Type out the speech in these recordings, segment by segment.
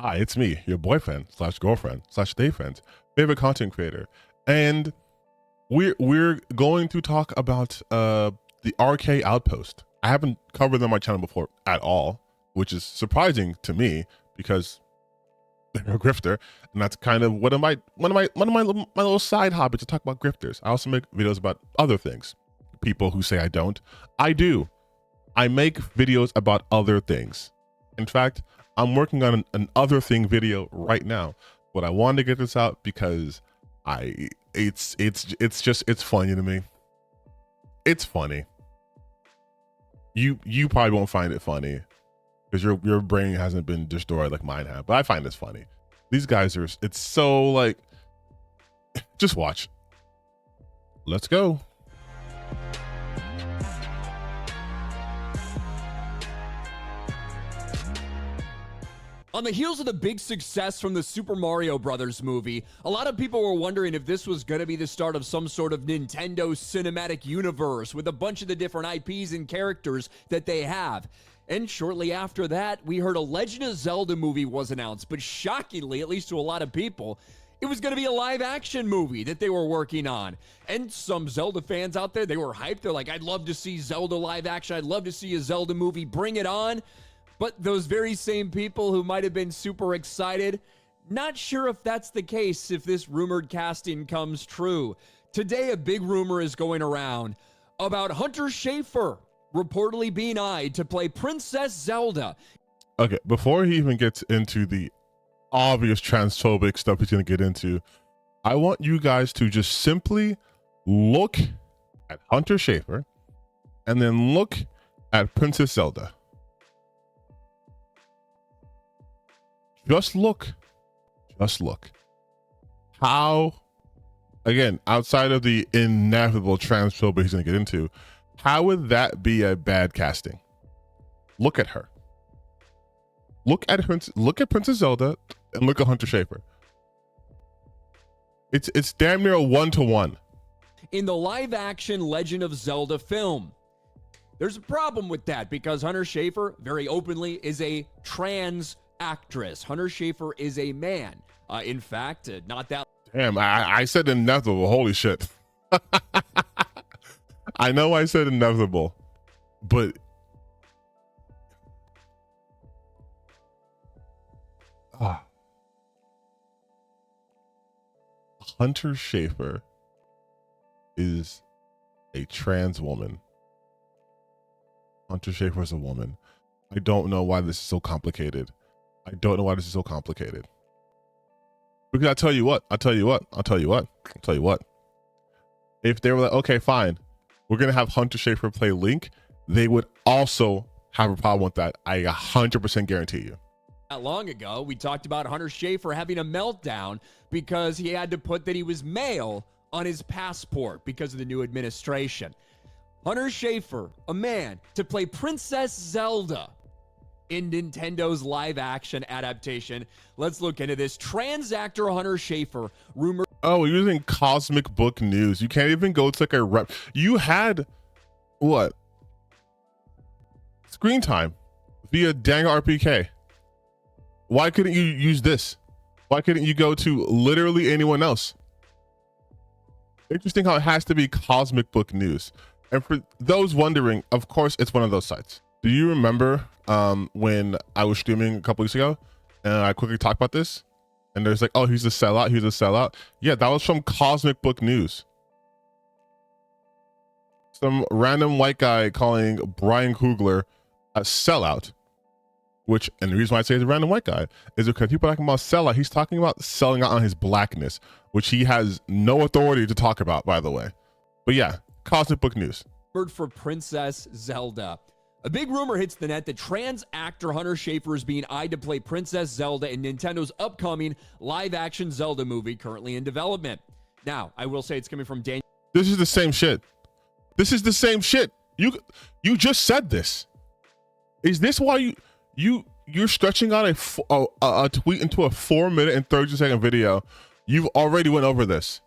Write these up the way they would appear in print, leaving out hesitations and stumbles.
Hi, it's me, your boyfriend slash girlfriend slash day friend, favorite content creator, and we're going to talk about the RK Outpost. I haven't covered them on my channel before at all, which is surprising to me because they're a grifter, and that's kind of one of my little side hobbies to talk about grifters. I also make videos about other things. People who say I don't, I do. I make videos about other things. In fact, I'm working on an other thing video right now, but I wanted to get this out because it's funny to me. It's funny. You probably won't find it funny because your brain hasn't been destroyed like mine have, but I find this funny. These guys are, it's so like, just watch. Let's go. On the heels of the big success from the Super Mario Brothers movie, a lot of people were wondering if this was going to be the start of some sort of Nintendo cinematic universe with a bunch of the different IPs and characters that they have. And shortly after that, we heard a Legend of Zelda movie was announced, but shockingly, at least to a lot of people, it was going to be a live-action movie that they were working on. And some Zelda fans out there, they were hyped. They're like, I'd love to see Zelda live-action. I'd love to see a Zelda movie. Bring it on. But those very same people who might have been super excited, not sure if that's the case if this rumored casting comes true. Today, a big rumor is going around about Hunter Schafer reportedly being eyed to play Princess Zelda. Okay, before he even gets into the obvious transphobic stuff he's going to get into, I want you guys to just simply look at Hunter Schafer and then look at Princess Zelda. Just look how, again, outside of the inevitable transphobia he's going to get into, how would that be a bad casting? Look at her. Look at Princess Zelda and look at Hunter Schafer. It's damn near a 1-to-1. In the live-action Legend of Zelda film, there's a problem with that because Hunter Schafer, very openly, is a trans actress. Hunter Schafer is a man. In fact, not that. Damn, I said inevitable. Holy shit. I know I said inevitable, but Hunter Schafer is a trans woman. Hunter Schafer is a woman. I don't know why this is so complicated. Because I'll tell you what. If they were like, okay, fine, we're going to have Hunter Schafer play Link, they would also have a problem with that. I 100% guarantee you. Not long ago, we talked about Hunter Schafer having a meltdown because he had to put that he was male on his passport because of the new administration. Hunter Schafer, a man, to play Princess Zelda in Nintendo's live-action adaptation. Let's look into this. Trans actor Hunter Schafer, rumored. Oh, you're using Cosmic Book News. You can't even go to like a rep. You had what? Screen time via Dang RPK. Why couldn't you use this? Why couldn't you go to literally anyone else? Interesting how it has to be Cosmic Book News. And for those wondering, of course, it's one of those sites. Do you remember when I was streaming a couple weeks ago and I quickly talked about this? And there's like, oh, he's a sellout. Yeah, that was from Cosmic Book News. Some random white guy calling Brian Coogler a sellout, which, and the reason why I say he's a random white guy is because people talking about sellout. He's talking about selling out on his blackness, which he has no authority to talk about, by the way. But yeah, Cosmic Book News. For Princess Zelda. A big rumor hits the net that trans actor Hunter Schafer is being eyed to play Princess Zelda in Nintendo's upcoming live-action Zelda movie currently in development. Now, I will say it's coming from Daniel. This is the same shit. You just said this. Is this why you're stretching out a tweet into a 4-minute and 30-second video? You've already went over this.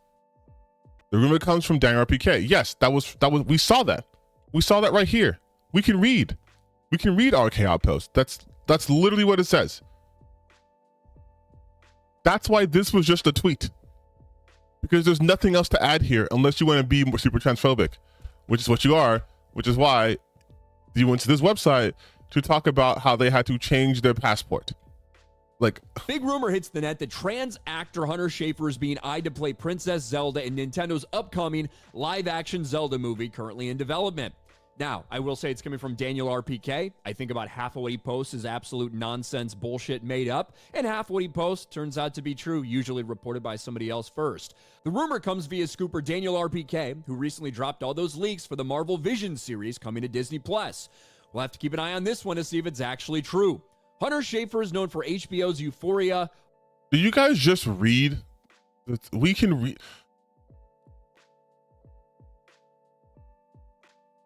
The rumor comes from Dang RPK. Yes, that was we saw that. We saw that right here. We can read RK Outpost. That's literally what it says. That's why this was just a tweet, because there's nothing else to add here unless you want to be more super transphobic, which is what you are, which is why you went to this website to talk about how they had to change their passport. Like, big rumor hits the net that trans actor Hunter Schafer is being eyed to play Princess Zelda in Nintendo's upcoming live-action Zelda movie currently in development. Now, I will say it's coming from Daniel RPK. I think about half of what he posts is absolute nonsense bullshit made up, and half of what he posts turns out to be true, usually reported by somebody else first. The rumor comes via scooper Daniel RPK, who recently dropped all those leaks for the Marvel Vision series coming to Disney+. We'll have to keep an eye on this one to see if it's actually true. Hunter Schafer is known for HBO's Euphoria. Do you guys just read? We can read.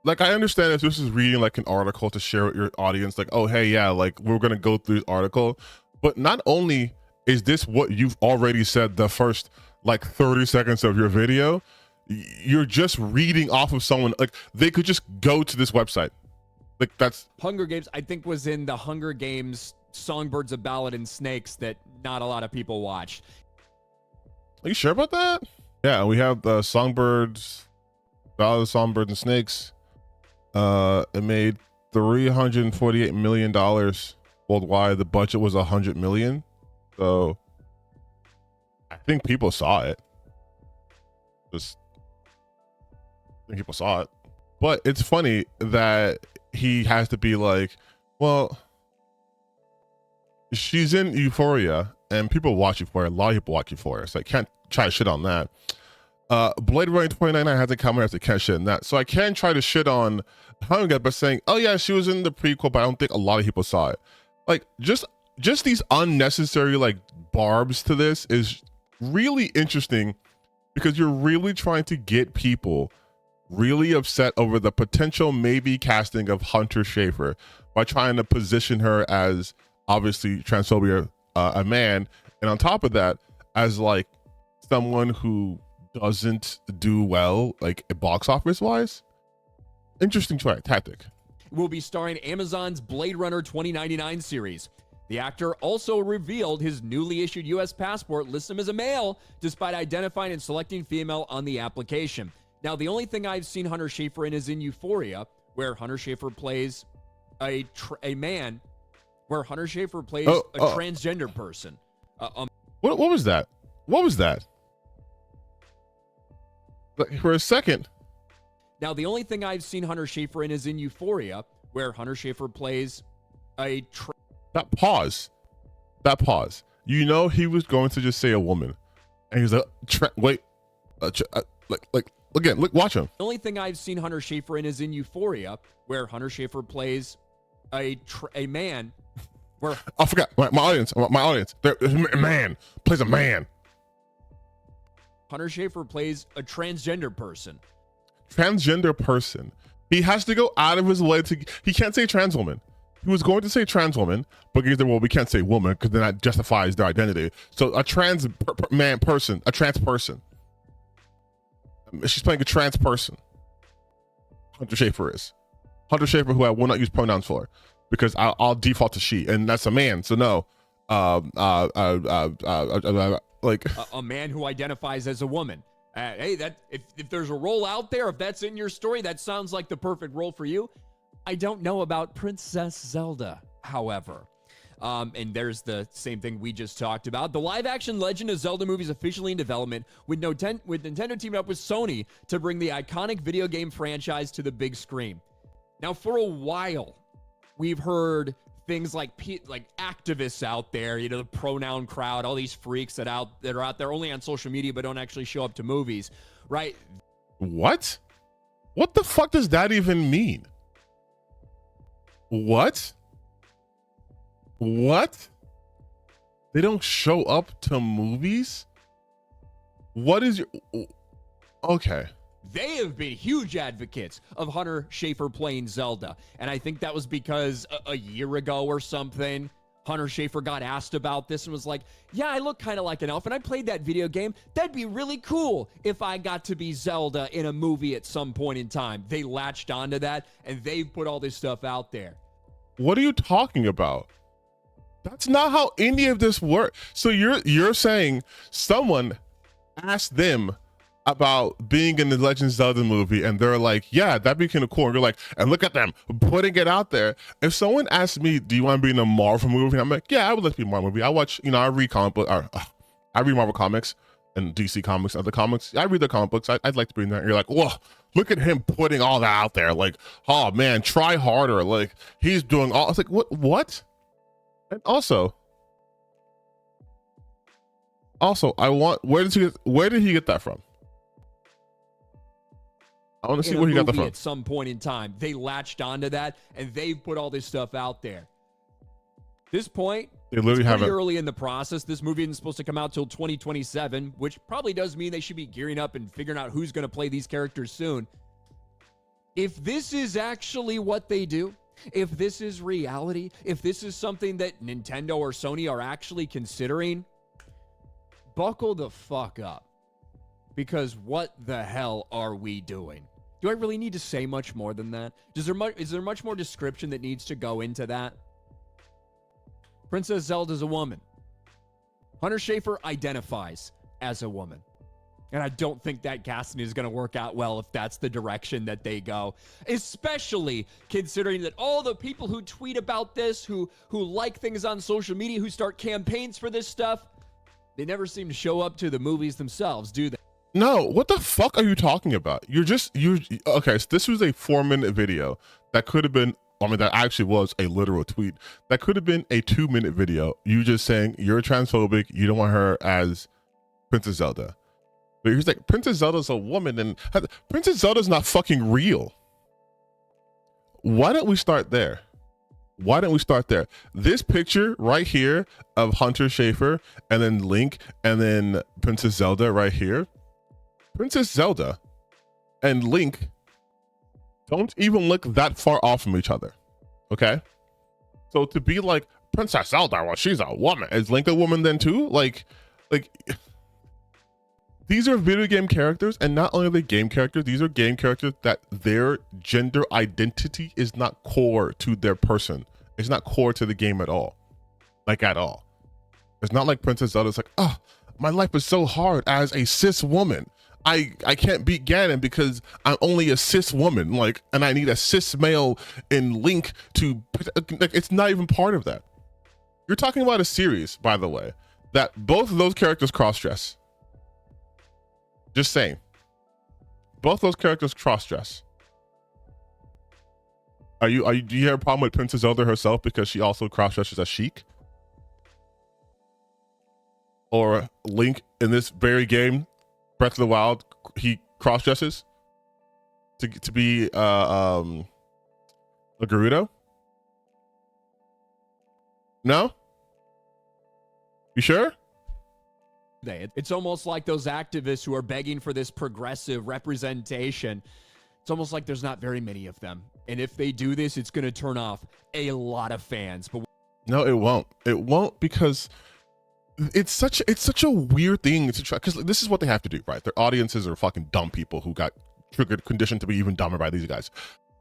Like, I understand if this is reading like an article to share with your audience, like, oh, hey, yeah, like we're going to go through this article. But not only is this what you've already said the first like 30 seconds of your video, you're just reading off of someone. Like, they could just go to this website. Like, that's Hunger Games, I think, was in the Hunger Games Songbirds, A Ballad and Snakes that not a lot of people watched. Are you sure about that? Yeah, we have the Songbirds, Ballad of Songbirds and Snakes. It made $348 million worldwide. The budget was $100 million. So I think people saw it. I think people saw it. But it's funny that he has to be like, well, she's in Euphoria and people watch Euphoria. A lot of people watch Euphoria, so I can't try to shit on that. Blade Runner 2099 hasn't come out, so I can't shit on that. So I can try to shit on Hunger Games by saying, oh yeah, she was in the prequel, but I don't think a lot of people saw it. Like, just these unnecessary like barbs to this is really interesting, because you're really trying to get people really upset over the potential maybe casting of Hunter Schafer by trying to position her as obviously transphobia, a man, and on top of that as like someone who doesn't do well like box office wise. Interesting tactic. Will be starring Amazon's Blade Runner 2099 series. The actor also revealed his newly issued U.S. passport lists him as a male, despite identifying and selecting female on the application. Now, the only thing I've seen Hunter Schafer in is in Euphoria, where Hunter Schafer plays a man, where Hunter Schafer plays a transgender person. What was that? What was that? Like, for a second. Now, the only thing I've seen Hunter Schafer in is in Euphoria, where Hunter Schafer plays a That pause. You know he was going to just say a woman, and he's like, wait, like again, look, watch him. The only thing I've seen Hunter Schafer in is in Euphoria, where Hunter Schafer plays a man. Where I forgot my audience. A man plays a man. Hunter Schafer plays a transgender person. He has to go out of his way to. He can't say trans woman. He was going to say trans woman, but he said, well, we can't say woman because then that justifies their identity. So a trans person. She's playing a trans person. Hunter Schafer is. Hunter Schafer, who I will not use pronouns for, because I'll default to she, and that's a man. So no. Like a man who identifies as a woman. Hey, that if there's a role out there, if that's in your story, that sounds like the perfect role for you. I don't know about Princess Zelda, however. And there's the same thing we just talked about. The live-action Legend of Zelda movie is officially in development, with Nintendo teaming up with Sony to bring the iconic video game franchise to the big screen. Now, for a while, we've heard things like activists out there, you know, the pronoun crowd, all these freaks that are out there only on social media but don't actually show up to movies, right? What the fuck does that even mean? What? They don't show up to movies? What is your... Okay. They have been huge advocates of Hunter Schafer playing Zelda. And I think that was because a year ago or something, Hunter Schafer got asked about this and was like, yeah, I look kind of like an elf and I played that video game. That'd be really cool if I got to be Zelda in a movie at some point in time. They latched onto that and they've put all this stuff out there. What are you talking about? That's not how any of this works. So you're saying someone asked them about being in the Legend of Zelda movie, and they're like, yeah, that'd be kind of cool. And you're like, and look at them putting it out there. If someone asked me, do you want to be in a Marvel movie? I'm like, yeah, I would like to be in a Marvel movie. I watch, I read comic book, I read Marvel comics and DC comics, other comics. I read the comic books. I'd like to be in there. And you're like, whoa, look at him putting all that out there. Like, oh man, try harder. Like, he's doing all. I was like, what? And also, I want, where did he get that from? I want to see where he got that from. At some point in time, they latched onto that and they put all this stuff out there. This point, they literally have early in the process. This movie isn't supposed to come out till 2027, which probably does mean they should be gearing up and figuring out who's going to play these characters soon. If this is actually what they do, if this is reality, if this is something that Nintendo or Sony are actually considering, buckle the fuck up. Because what the hell are we doing? Do I really need to say much more than that? Is there much more description that needs to go into that? Princess Zelda's a woman. Hunter Schafer identifies as a woman. And I don't think that casting is going to work out well if that's the direction that they go. Especially considering that all the people who tweet about this, who like things on social media, who start campaigns for this stuff, they never seem to show up to the movies themselves, do they? No, what the fuck are you talking about? Okay, so this was a 4-minute video that could have been, that actually was a literal tweet. That could have been a 2-minute video. You just saying you're transphobic, you don't want her as Princess Zelda. But he's like, Princess Zelda's a woman, and Princess Zelda's not fucking real. Why don't we start there? This picture right here of Hunter Schafer, and then Link, and then Princess Zelda right here. Princess Zelda and Link don't even look that far off from each other. Okay? So to be like, Princess Zelda, well, she's a woman. Is Link a woman then too? Like these are video game characters, and not only are they game characters, these are game characters that their gender identity is not core to their person. It's not core to the game at all. Like, at all. It's not like Princess Zelda's like, oh, my life is so hard as a cis woman. I can't beat Ganon because I'm only a cis woman, like, and I need a cis male in Link to, like, it's not even part of that. You're talking about a series, by the way, that both of those characters cross-dress. Just saying. Both those characters cross-dress. Do you have a problem with Princess Zelda herself because she also cross-dresses as Sheik? Or Link in this very game, Breath of the Wild, he cross-dresses to be a Gerudo? No? You sure? It's almost like those activists who are begging for this progressive representation. It's almost like there's not very many of them. And if they do this, it's going to turn off a lot of fans. But no, it won't. It won't, because it's such a weird thing to try, because this is what they have to do, right? Their audiences are fucking dumb people who got triggered, conditioned to be even dumber by these guys.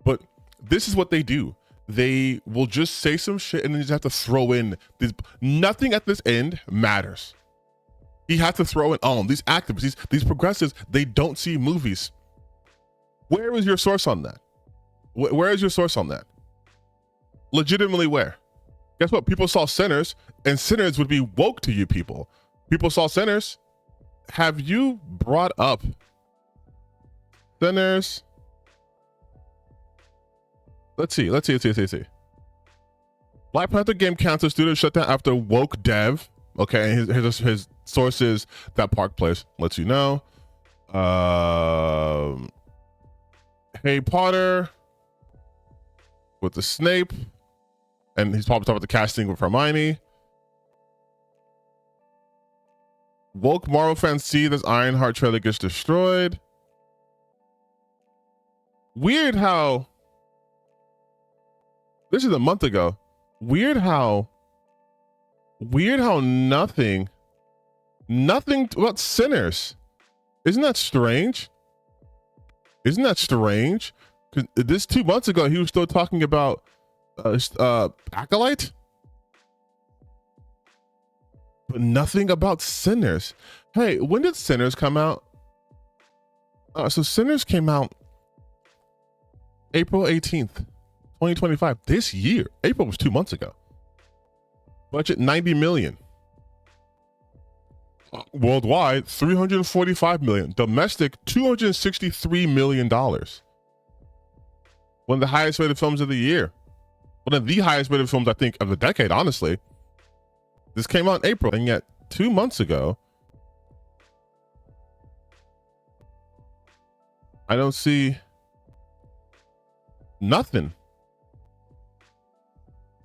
But this is what they do. They will just say some shit and then you just have to throw in this. Nothing at this end matters. He had to throw in these activists, these progressives, they don't see movies. Where is your source on that? Where is your source on that? Legitimately, where? Guess what? People saw Sinners, and Sinners would be woke to you people. People saw Sinners. Have you brought up Sinners? Let's see. Black Panther game cancels studio shutdown after woke dev. Okay, his sources that Park Place lets you know. Harry Potter with the Snape, and he's probably talking about the casting with Hermione. Woke Marvel fans see this Ironheart trailer gets destroyed. Weird how this is a month ago. Weird how nothing about Sinners. Isn't that strange? Because this 2 months ago, he was still talking about Acolyte. but nothing about Sinners. Hey, when did Sinners come out? So Sinners came out April 18th, 2025. This year. April was 2 months ago. Budget 90 million. Worldwide, 345 million. Domestic, $263 million. One of the highest rated films of the year. One of the highest rated films, I think, of the decade, honestly. This came out in April, and yet 2 months ago, I don't see nothing.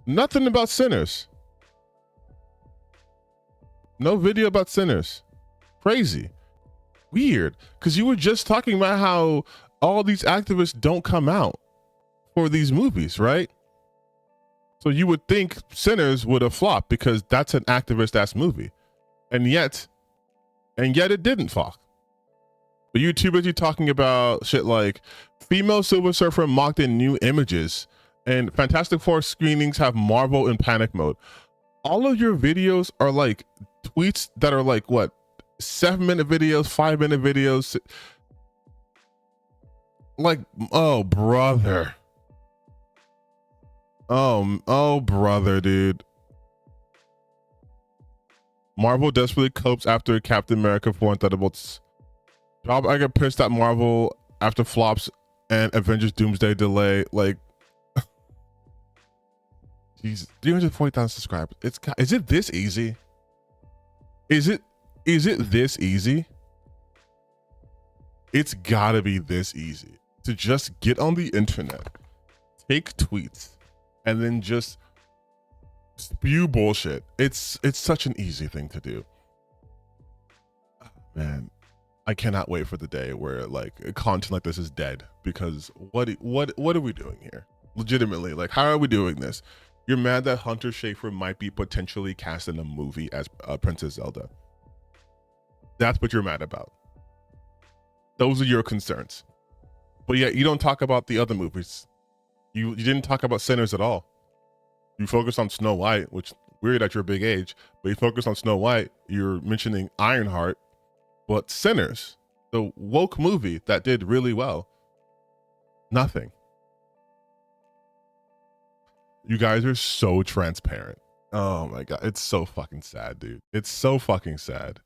Nothing about Sinners. No video about Sinners. Crazy. Weird. Because you were just talking about how all these activists don't come out for these movies, right? So you would think Sinners would have flopped because that's an activist-ass movie. And yet it didn't flop. But you're too busy talking about shit like female Silver Surfer mocked in new images and Fantastic Four screenings have Marvel in panic mode. All of your videos are like tweets that are like, what, 7-minute videos, 5-minute videos. Like, oh, brother. Oh, brother, dude. Marvel desperately copes after Captain America 4 and Thunderbolts. I get pissed at Marvel after flops and Avengers Doomsday delay. Like, Jesus, 340,000 subscribers. Is it this easy? Is it this easy? It's gotta be this easy to just get on the internet, take tweets, and then just spew bullshit. It's such an easy thing to do. Man, I cannot wait for the day where like content like this is dead, because what are we doing here? Legitimately, like, how are we doing this? You're mad that Hunter Schafer might be potentially cast in a movie as Princess Zelda. That's what you're mad about. Those are your concerns. But yet you don't talk about the other movies. You didn't talk about Sinners at all. You focus on Snow White, which weird at your big age, but you focus on Snow White. You're mentioning Ironheart, but Sinners, the woke movie that did really well, nothing. You guys are so transparent. Oh my God. It's so fucking sad, dude. It's so fucking sad.